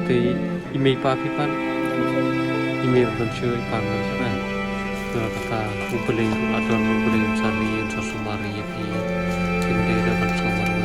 te email pa pipan email dan chơi pan kan to kata umpeleng atau umpeleng sari sosumari pi tinde dapat somar